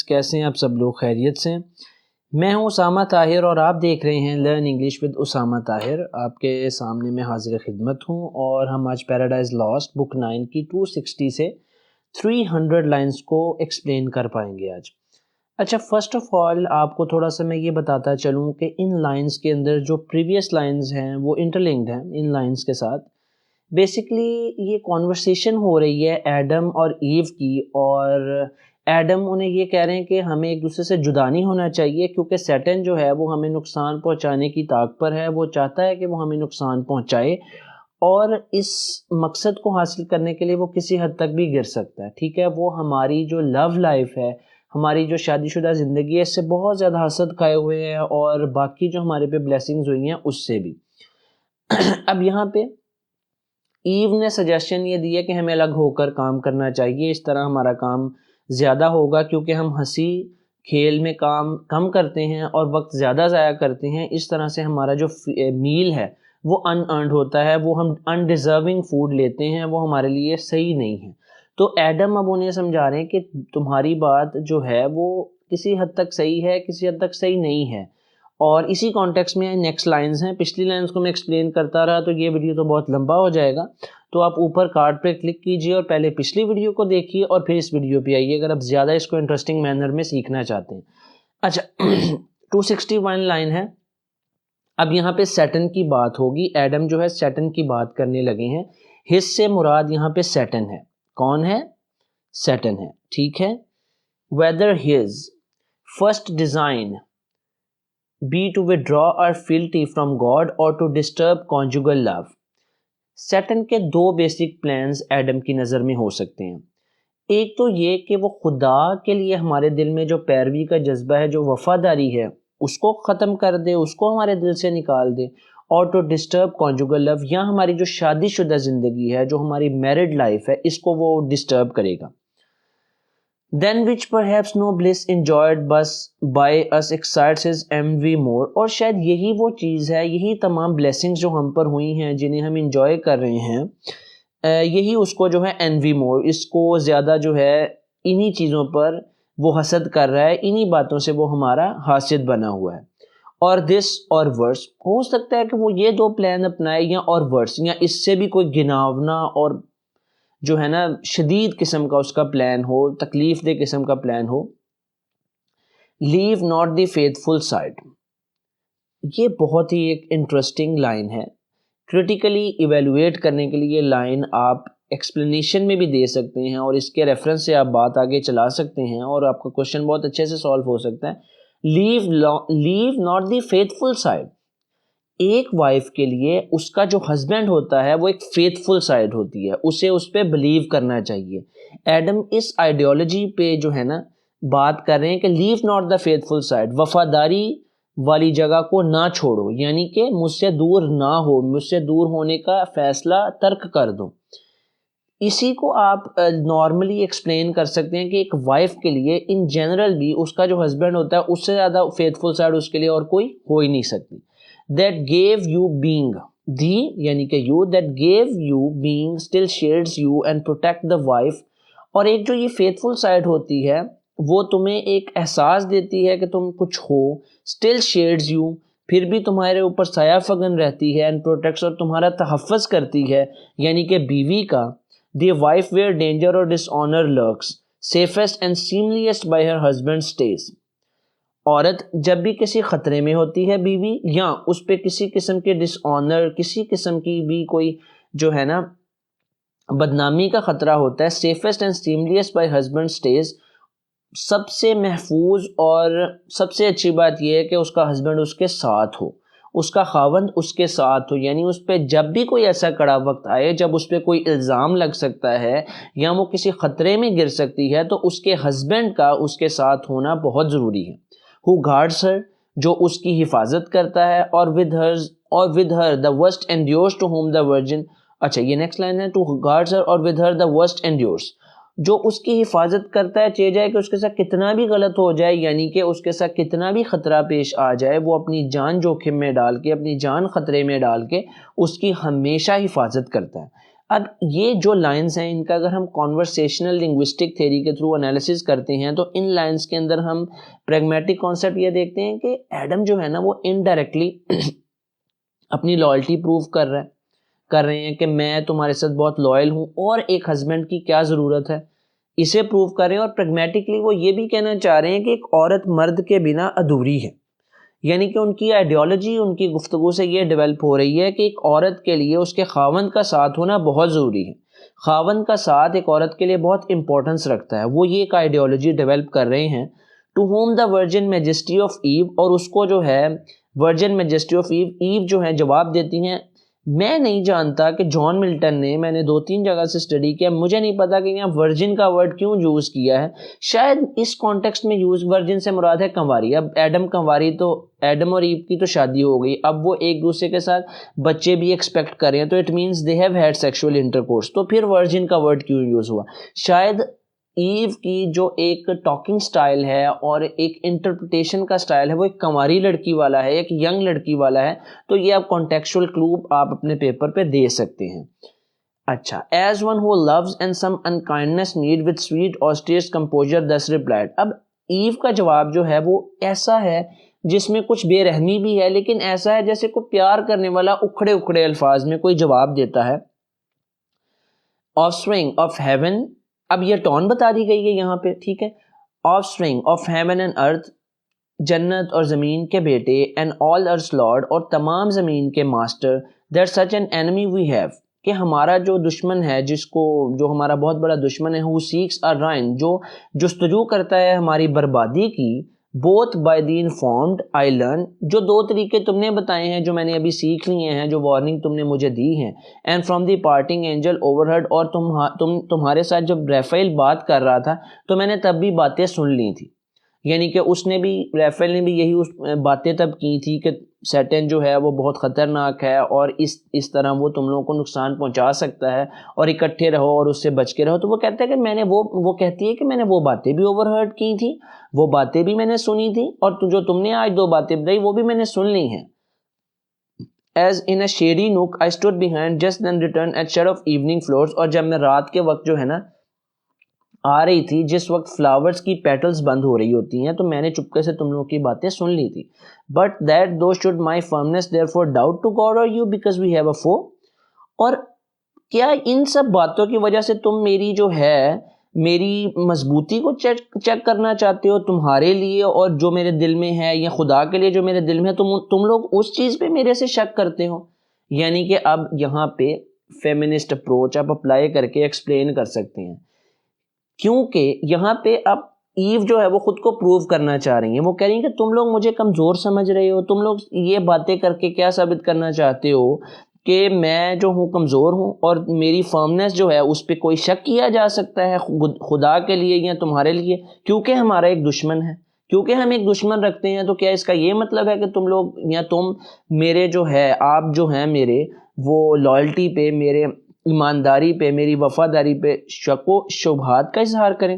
کیسے ہیں آپ سب لوگ؟ خیریت سے ہیں؟ میں ہوں اسامہ طاہر اور آپ دیکھ رہے ہیں learn English with Usama Tahir. آپ کے سامنے میں حاضر خدمت ہوں اور ہم آج پیراڈائز لاسٹ بک 9 کی 260 سے 300 لائنز کو ایکسپلین کر پائیں گے آج۔ اچھا، فرسٹ آف آل آپ کو تھوڑا سا میں یہ بتاتا چلوں کہ ان لائنز کے اندر جو پریویس لائنز ہیں وہ انٹرلنکڈ ہیں ان لائنز کے ساتھ۔ بیسکلی یہ کانورسیشن ہو رہی ہے ایڈم اور ایو کی، اور ایڈم انہیں یہ کہہ رہے ہیں کہ ہمیں ایک دوسرے سے جدا نہیں ہونا چاہیے کیونکہ سیٹن جو ہے وہ ہمیں نقصان پہنچانے کی طاق پر ہے، وہ چاہتا ہے کہ وہ ہمیں نقصان پہنچائے، اور اس مقصد کو حاصل کرنے کے لیے وہ کسی حد تک بھی گر سکتا ہے، ٹھیک ہے۔ وہ ہماری جو لو لائف ہے، ہماری جو شادی شدہ زندگی ہے، اس سے بہت زیادہ حسد کھائے ہوئے ہیں، اور باقی جو ہمارے پہ بلیسنگز ہوئی ہیں اس سے بھی۔ اب یہاں پہ ایو نے سجیشن یہ دی ہے کہ ہمیں الگ ہو کر کام کرنا چاہیے، اس طرح ہمارا کام زیادہ ہوگا کیونکہ ہم ہنسی کھیل میں کام کم کرتے ہیں اور وقت زیادہ ضائع کرتے ہیں، اس طرح سے ہمارا جو میل ہے وہ ان ارنڈ ہوتا ہے، وہ ہم ان ڈیزرونگ فوڈ لیتے ہیں، وہ ہمارے لیے صحیح نہیں ہے۔ تو ایڈم اب انہیں سمجھا رہے ہیں کہ تمہاری بات جو ہے وہ کسی حد تک صحیح ہے، کسی حد تک صحیح نہیں ہے، اور اسی کانٹیکس میں نیکسٹ لائنز ہیں۔ پچھلی لائنز کو میں ایکسپلین کرتا رہا تو یہ ویڈیو تو بہت لمبا ہو جائے گا، تو آپ اوپر کارڈ پہ کلک کیجئے اور پہلے پچھلی ویڈیو کو دیکھیے اور پھر اس ویڈیو پہ آئیے اگر آپ زیادہ اس کو انٹرسٹنگ مینر میں سیکھنا چاہتے ہیں۔ اچھا 261 لائن ہے۔ اب یہاں پہ سیٹن کی بات ہوگی، ایڈم جو ہے سیٹن کی بات کرنے لگے ہیں۔ ہس سے مراد یہاں پہ سیٹن ہے۔ کون ہے؟ سیٹن ہے، ٹھیک ہے۔ whether his first design be to withdraw our fealty from God or to disturb conjugal love۔ Satan کے دو بیسک پلانز ایڈم کی نظر میں ہو سکتے ہیں۔ ایک تو یہ کہ وہ خدا کے لیے ہمارے دل میں جو پیروی کا جذبہ ہے، جو وفاداری ہے، اس کو ختم کر دے، اس کو ہمارے دل سے نکال دے، اور ٹو ڈسٹرب کانجوگل لو، یا ہماری جو شادی شدہ زندگی ہے، جو ہماری میرڈ لائف ہے، اس کو وہ ڈسٹرب کرے گا۔ Then which perhaps no bliss enjoyed by us excites his envy more، اور شاید یہی وہ چیز ہے، یہی تمام blessings جو ہم پر ہوئی ہیں، جنہیں ہم انجوائے کر رہے ہیں، یہی اس کو جو ہے envy more، اس کو زیادہ جو ہے انہی چیزوں پر وہ حسد کر رہا ہے، انہی باتوں سے وہ ہمارا حاسد بنا ہوا ہے۔ اور this اور ورس، ہو سکتا ہے کہ وہ یہ دو پلان اپنائے، یا اور ورس، یا اس سے بھی کوئی گناونا اور جو ہے نا شدید قسم کا اس کا پلان ہو، تکلیف دہ قسم کا پلان ہو۔ Leave not the faithful side, یہ بہت ہی ایک انٹرسٹنگ لائن ہے۔ کریٹیکلی ایویلویٹ کرنے کے لیے لائن آپ ایکسپلینیشن میں بھی دے سکتے ہیں، اور اس کے ریفرنس سے آپ بات آگے چلا سکتے ہیں، اور آپ کا کوشچن بہت اچھے سے سالو ہو سکتا ہے۔ لیو ناٹ دی فیتھفل سائڈ، ایک وائف کے لیے اس کا جو ہسبینڈ ہوتا ہے وہ ایک فیتھفل سائڈ ہوتی ہے، اسے اس پہ بلیو کرنا چاہیے۔ ایڈم اس آئیڈیالوجی پہ جو ہے نا بات کر رہے ہیں کہ لیو ناٹ دا فیتھفل سائڈ، وفاداری والی جگہ کو نہ چھوڑو، یعنی کہ مجھ سے دور نہ ہو، مجھ سے دور ہونے کا فیصلہ ترک کر دو۔ اسی کو آپ نارملی ایکسپلین کر سکتے ہیں کہ ایک وائف کے لیے ان جنرل بھی اس کا جو ہسبینڈ ہوتا ہے اس سے زیادہ فیتھفل سائڈ اس کے لیے اور کوئی ہو ہی نہیں سکتی۔ that gave you being، دی یعنی کہ you that gave you being still shades you and protect the wife، اور ایک جو یہ faithful side ہوتی ہے وہ تمہیں ایک احساس دیتی ہے کہ تم کچھ ہو، still shades you، پھر بھی تمہارے اوپر سایہ فگن رہتی ہے، and protects، اور تمہارا تحفظ کرتی ہے، یعنی کہ بیوی کا۔ the wife where danger or dishonor lurks safest and seemliest by her husband stays، عورت جب بھی کسی خطرے میں ہوتی ہے بیوی، یا اس پہ کسی قسم کے ڈس آنر، کسی قسم کی بھی کوئی جو ہے نا بدنامی کا خطرہ ہوتا ہے، safest and seemliest by husband stays, سب سے محفوظ اور سب سے اچھی بات یہ ہے کہ اس کا ہسبینڈ اس کے ساتھ ہو، اس کا خاوند اس کے ساتھ ہو، یعنی اس پہ جب بھی کوئی ایسا کڑا وقت آئے جب اس پہ کوئی الزام لگ سکتا ہے یا وہ کسی خطرے میں گر سکتی ہے، تو اس کے ہسبینڈ کا اس کے ساتھ ہونا بہت ضروری ہے۔ who guards her، جو اس کی حفاظت کرتا ہے، اور with her the worst endures to whom the virgin، اچھا یہ نیکسٹ لائن ہے، to guards her اور with her the worst endures، جو اس کی حفاظت کرتا ہے، چاہے جائے کہ اس کے ساتھ کتنا بھی غلط ہو جائے، یعنی کہ اس کے ساتھ کتنا بھی خطرہ پیش آ جائے، وہ اپنی جان جوخم میں ڈال کے، اپنی جان خطرے میں ڈال کے اس کی ہمیشہ حفاظت کرتا ہے۔ اب یہ جو لائنز ہیں ان کا اگر ہم کانورسیشنل لنگوسٹک تھیوری کے تھرو انالیسس کرتے ہیں تو ان لائنز کے اندر ہم پریگمیٹک کانسیپٹ یہ دیکھتے ہیں کہ ایڈم جو ہے نا وہ انڈائریکٹلی اپنی لائلٹی پروو کر رہے ہیں کہ میں تمہارے ساتھ بہت لائل ہوں اور ایک ہسبینڈ کی کیا ضرورت ہے اسے پروو کر رہے ہیں، اور پریگمیٹکلی وہ یہ بھی کہنا چاہ رہے ہیں کہ ایک عورت مرد کے بنا ادھوری ہے، یعنی کہ ان کی آئیڈیالوجی ان کی گفتگو سے یہ ڈیولپ ہو رہی ہے کہ ایک عورت کے لیے اس کے خاوند کا ساتھ ہونا بہت ضروری ہے، خاوند کا ساتھ ایک عورت کے لیے بہت امپورٹنس رکھتا ہے، وہ یہ ایک آئیڈیالوجی ڈیولپ کر رہے ہیں. To whom the virgin majesty of Eve, اور اس کو جو ہے ورجن میجسٹی آف ایو جو ہے جواب دیتی ہیں. میں نہیں جانتا کہ جان ملٹن نے، میں نے 2-3 جگہ سے اسٹڈی کیا، مجھے نہیں پتا کہ یہاں ورجن کا ورڈ کیوں یوز کیا ہے. شاید اس کانٹیکسٹ میں یوز ورجن سے مراد ہے کنواری. اب ایڈم کنواری، تو ایڈم اور ایو کی تو شادی ہو گئی، اب وہ ایک دوسرے کے ساتھ بچے بھی ایکسپیکٹ کر رہے ہیں، تو it means they have had sexual intercourse. تو پھر ورجن کا ورڈ کیوں یوز ہوا؟ شاید ایو کی جو ایک ٹاکنگ سٹائل ہے اور ایک انٹرپریٹیشن کا سٹائل ہے وہ ایک کنواری لڑکی والا ہے، ایک ینگ لڑکی والا ہے. تو یہ آپ کانٹیکچوئل کلو آپ اپنے پیپر پہ دے سکتے ہیں. اچھا، as one who loves and some unkindness meets with sweet austere composure thus replied. اب ایو کا جواب جو ہے وہ ایسا ہے جس میں کچھ بے رحمی بھی ہے، لیکن ایسا ہے جیسے کوئی پیار کرنے والا اکھڑے اکھڑے الفاظ میں کوئی جواب دیتا ہے. آفسپرنگ آف ہیون، اب یہ ٹون بتا دی گئی ہے یہاں پہ، ٹھیک ہے. آفسپرنگ آف ہیون اینڈ ارتھ، جنت اور زمین کے بیٹے، اینڈ آل ارتھ لارڈ، اور تمام زمین کے master. That such an enemy we have, کہ ہمارا جو دشمن ہے، جو ہمارا بہت بڑا دشمن ہے، who seeks our ruin، جو جستجو کرتا ہے ہماری بربادی کی. Both by the informed I learn, جو 2 طریقے تم نے بتائے ہیں جو میں نے ابھی سیکھ لیے ہیں، جو وارننگ تم نے مجھے دی ہیں. And from the parting angel overheard, اور تمہارے ساتھ جب ریفیل بات کر رہا تھا تو میں نے تب بھی باتیں سن لی تھی. یعنی کہ اس نے بھی، ریفیل نے بھی یہی باتیں تب کی تھی کہ سیٹن جو ہے وہ بہت خطرناک ہے اور اس طرح وہ تم لوگوں کو نقصان پہنچا سکتا ہے، اور اکٹھے رہو اور اس سے بچ کے رہو. تو وہ کہتا ہے کہ میں نے وہ کہتی ہے کہ میں نے وہ باتیں بھی اوور ہرڈ کی تھی، وہ باتیں بھی میں نے سنی تھی، اور جو تم نے آج 2 باتیں بتائی وہ بھی میں نے سن لی ہیں. As in a shady nook I stood behind, just then returned at shade of evening floors. اور jab میں رات کے وقت جو ہے نا آ رہی تھی، جس وقت فلاورز کی پیٹلز بند ہو رہی ہوتی ہیں، تو میں نے چپکے سے تم لوگوں کی باتیں سن لی تھی. But that though should my firmness therefore doubt to God or you because we have a foe. اور کیا ان سب باتوں کی وجہ سے تم میری جو ہے میری مضبوطی کو چیک کرنا چاہتے ہو تمہارے لیے، اور جو میرے دل میں ہے یا خدا کے لیے جو میرے دل میں ہے، تم لوگ اس چیز پہ میرے سے شک کرتے ہو؟ یعنی کہ اب یہاں پہ فیمنسٹ اپروچ آپ اپلائی کر کے ایکسپلین کر سکتے ہیں، کیونکہ یہاں پہ اب ایو جو ہے وہ خود کو پروو کرنا چاہ رہی ہیں. وہ کہہ رہی ہیں کہ تم لوگ مجھے کمزور سمجھ رہے ہو، تم لوگ یہ باتیں کر کے کیا ثابت کرنا چاہتے ہو کہ میں جو ہوں کمزور ہوں، اور میری فرمنس جو ہے اس پہ کوئی شک کیا جا سکتا ہے خدا کے لیے یا تمہارے لیے، کیونکہ ہمارا ایک دشمن ہے، کیونکہ ہم ایک دشمن رکھتے ہیں. تو کیا اس کا یہ مطلب ہے کہ تم لوگ یا تم میرے جو ہے، آپ جو ہیں میرے، وہ لائلٹی پہ، میرے ایمانداری پہ، میری وفاداری پہ شک و شبہات کا اظہار کریں؟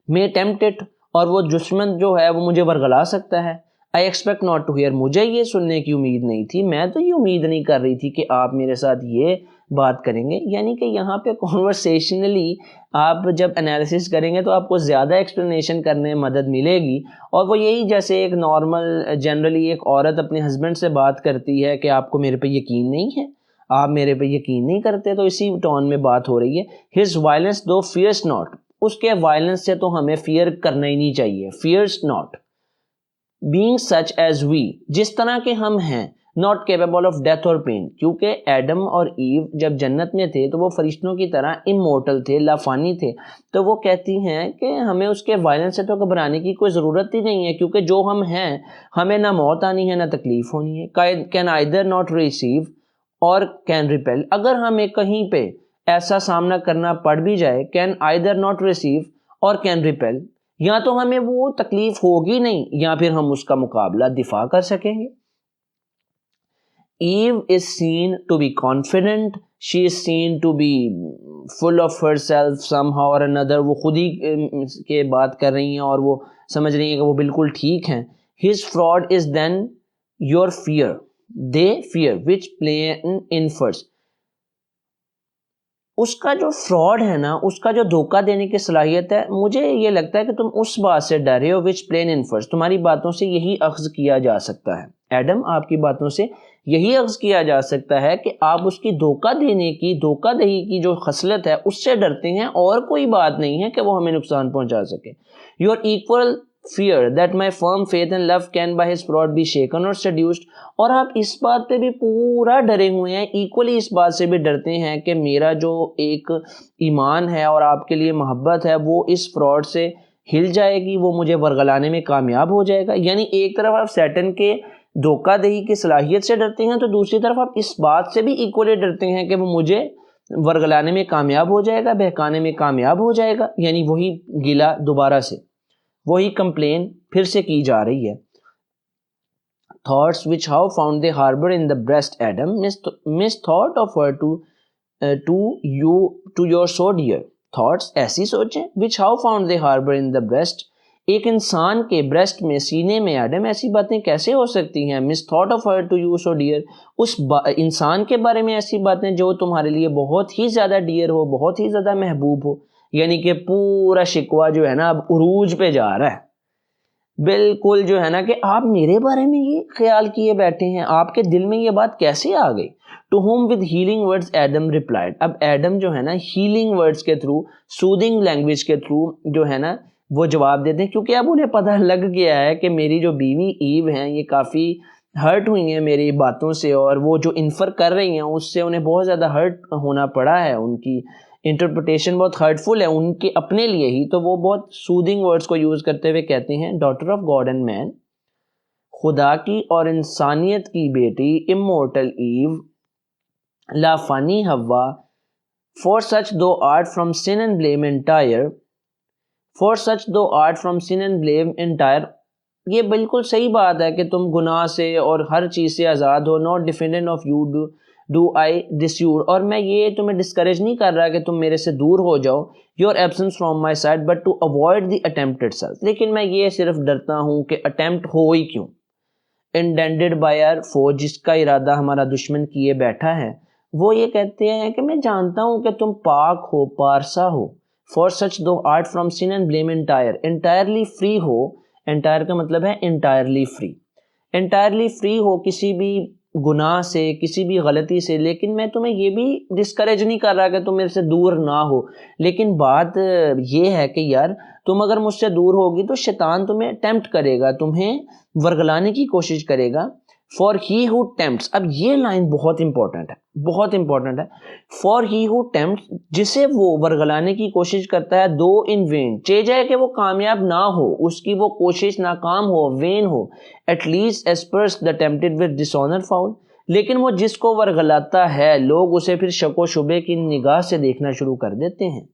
میں ٹیمپٹڈ، اور وہ دشمن جو ہے وہ مجھے ورغلا سکتا ہے. I expect not to hear, مجھے یہ سننے کی امید نہیں تھی، میں تو یہ امید نہیں کر رہی تھی کہ آپ میرے ساتھ یہ بات کریں گے. یعنی کہ یہاں پہ کانورسیشنلی آپ جب انالیسس کریں گے تو آپ کو زیادہ ایکسپلینیشن کرنے میں مدد ملے گی. اور وہ یہی جیسے ایک نارمل جنرلی ایک عورت اپنے ہسبینڈ سے بات کرتی ہے کہ آپ کو میرے پہ یقین نہیں ہے، آپ میرے پہ یقین نہیں کرتے، تو اسی ٹون میں بات ہو رہی ہے. His violence thou fear'st not, اس کے وائلنس سے تو ہمیں فیئر کرنا ہی نہیں چاہیے. Fierce not being such as we, جس طرح کے ہم ہیں، ناٹ کیپیبل آف ڈیتھ اور پین. کیونکہ ایڈم اور ایو جب جنت میں تھے تو وہ فرشتوں کی طرح امورٹل تھے، لافانی تھے. تو وہ کہتی ہیں کہ ہمیں اس کے وائلنس سے تو گھبرانے کی کوئی ضرورت ہی نہیں ہے، کیونکہ جو ہم ہیں ہمیں نہ موت آنی ہے نہ تکلیف ہونی ہے. کین آئدر ناٹ ریسیو اور کین ریپیل، اگر ہمیں کہیں پہ ایسا سامنا کرنا پڑ بھی جائے، کین آئدر ناٹ ریسیو اور کین ریپیل، یا تو ہمیں وہ تکلیف ہوگی نہیں یا پھر ہم اس کا مقابلہ دفاع کر سکیں گے. Eve is seen to be confident, she is seen to be full of herself somehow or another. وہ خود ہی کے بات کر رہی ہیں اور وہ سمجھ رہی ہیں کہ وہ بالکل ٹھیک ہیں. His fraud is then your fear, they fear which play in first. اس کا جو فراڈ ہے نا، اس کا جو دھوکہ دینے کی صلاحیت ہے، مجھے یہ لگتا ہے کہ تم اس بات سے ڈر رہے ہو وچ پلین انفرس، تمہاری باتوں سے یہی اخذ کیا جا سکتا ہے، ایڈم آپ کی باتوں سے یہی اخذ کیا جا سکتا ہے کہ آپ اس کی دھوکہ دہی کی جو خصلت ہے اس سے ڈرتے ہیں، اور کوئی بات نہیں ہے کہ وہ ہمیں نقصان پہنچا سکے. Your equal fear that my firm faith and love can by his fraud be shaken or seduced. اور آپ اس بات پہ بھی پورا ڈرے ہوئے ہیں، ایکولی اس بات سے بھی ڈرتے ہیں کہ میرا جو ایک ایمان ہے اور آپ کے لیے محبت ہے وہ اس فراڈ سے ہل جائے گی، وہ مجھے ورگلانے میں کامیاب ہو جائے گا. یعنی ایک طرف آپ سیٹن کے دھوکہ دہی کی صلاحیت سے ڈرتے ہیں، تو دوسری طرف آپ اس بات سے بھی ایکولی ڈرتے ہیں کہ وہ مجھے ورگلانے میں کامیاب ہو جائے گا، بہکانے میں کامیاب ہو جائے گا. یعنی وہی گلہ دوبارہ سے، وہی کمپلین پھر سے کی جا رہی ہے. Thoughts which how found they harbor in the breast, Adam, misthought of her to your so dear. Thoughts ایسی سوچیں which how found they harbor in the breast، ایک انسان کے بریسٹ میں، سینے میں ایڈم ایسی باتیں کیسے ہو سکتی ہیں. misthought of her to you so dear، اس انسان کے بارے میں ایسی باتیں جو تمہارے لیے بہت ہی زیادہ ڈیئر ہو، بہت ہی زیادہ محبوب ہو. یعنی کہ پورا شکوہ جو ہے نا اب عروج پہ جا رہا ہے، بالکل جو ہے نا کہ آپ میرے بارے میں یہ خیال کیے بیٹھے ہیں، آپ کے دل میں یہ بات کیسے آ گئی. To whom with healing words Adam replied, اب ایڈم جو ہے نا ہیلنگ ورڈز کے تھرو، سودنگ لینگویج کے تھرو جو ہے نا وہ جواب دیتے ہیں، کیونکہ اب انہیں پتہ لگ گیا ہے کہ میری جو بیوی ایو ہیں یہ کافی ہرٹ ہوئی ہیں میری باتوں سے، اور وہ جو انفر کر رہی ہیں اس سے انہیں بہت زیادہ ہرٹ ہونا پڑا ہے، ان کی انٹرپریٹیشن بہت ہرٹفل ہے ان کے اپنے لیے ہی. تو وہ بہت سودنگ ورڈز کو یوز کرتے ہوئے کہتے ہیں، ڈاٹر آف گاڈ اینڈ مین، خدا کی اور انسانیت کی بیٹی، امورٹل ایو، لا فانی ہوا، for such thou art from sin and blame entire, for such thou art from sin and blame entire. یہ بالکل صحیح بات ہے کہ تم گناہ سے اور ہر چیز سے آزاد ہو. Not defendant of you do I deserve, اور میں یہ تمہیں ڈسکریج نہیں کر رہا کہ تم میرے سے دور ہو جاؤ، your absence from my side but to avoid the attempted self, لیکن میں یہ صرف ڈرتا ہوں کہ اٹیمپٹ ہو ہی کیوں. انٹینڈڈ بائی آر فو، جس کا ارادہ ہمارا دشمن کیے بیٹھا ہے. وہ یہ کہتے ہیں کہ میں جانتا ہوں کہ تم پاک ہو، پارسا ہو. For such thou art from sin and blame entire, entirely free ہو. انٹائر کا مطلب ہے انٹائرلی فری، انٹائرلی فری ہو کسی بھی گناہ سے، کسی بھی غلطی سے. لیکن میں تمہیں یہ بھی ڈسکریج نہیں کر رہا کہ تم میرے سے دور نہ ہو، لیکن بات یہ ہے کہ یار تم اگر مجھ سے دور ہوگی تو شیطان تمہیں ٹیمپٹ کرے گا، تمہیں ورگلانے کی کوشش کرے گا. فار ہی ہو ٹیمپٹس، اب یہ لائن بہت امپورٹنٹ ہے، بہت امپورٹنٹ ہے. فار ہی ہو ٹیمپٹس، جسے وہ ورگلانے کی کوشش کرتا ہے، دو ان وین، چاہے جائے کہ وہ کامیاب نہ ہو، اس کی وہ کوشش ناکام ہو، وین ہو، at least asperse the tempted with dishonour foul, لیکن وہ جس کو ورگلاتا ہے لوگ اسے پھر شک و شبے کی نگاہ سے دیکھنا شروع کر دیتے ہیں.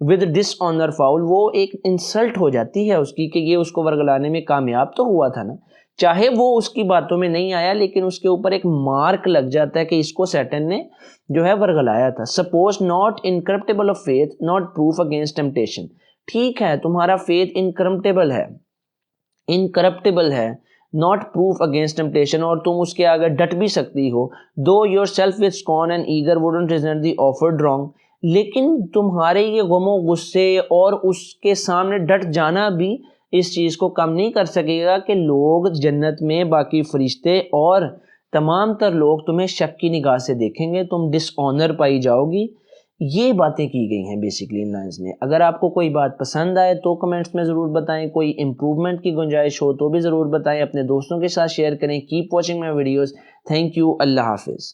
ود ڈس آنر فاؤل، وہ ایک انسلٹ ہو جاتی ہے اس کی کہ یہ اس کو ورگلانے میں کامیاب تو ہوا تھا نا، چاہے وہ اس کی باتوں میں نہیں آیا لیکن اس کے اوپر ایک مارک لگ جاتا ہے کہ اس کو سیٹن نے جو ہے ورگلایا تھا. Suppose not incorruptible of faith not proof against temptation, ٹھیک ہے تمہارا فیتھ انکرپٹیبل ہے، انکرپٹیبل ہے، ناٹ پروف اگینسٹ ٹیمپٹیشن، اور تم اس کے آگے ڈٹ بھی سکتی ہو. Thou your self with scorn and ایگر wouldn't resent the offered wrong, لیکن تمہارے یہ غم و غصے اور اس کے سامنے ڈٹ جانا بھی اس چیز کو کم نہیں کر سکے گا کہ لوگ جنت میں، باقی فرشتے اور تمام تر لوگ تمہیں شک کی نگاہ سے دیکھیں گے، تم ڈس آنر پائی جاؤ گی. یہ باتیں کی گئی ہیں بیسیکلی ان لائنز میں. اگر آپ کو کوئی بات پسند آئے تو کمنٹس میں ضرور بتائیں، کوئی امپروومنٹ کی گنجائش ہو تو بھی ضرور بتائیں، اپنے دوستوں کے ساتھ شیئر کریں. Keep watching my videos. Thank you, Allah حافظ.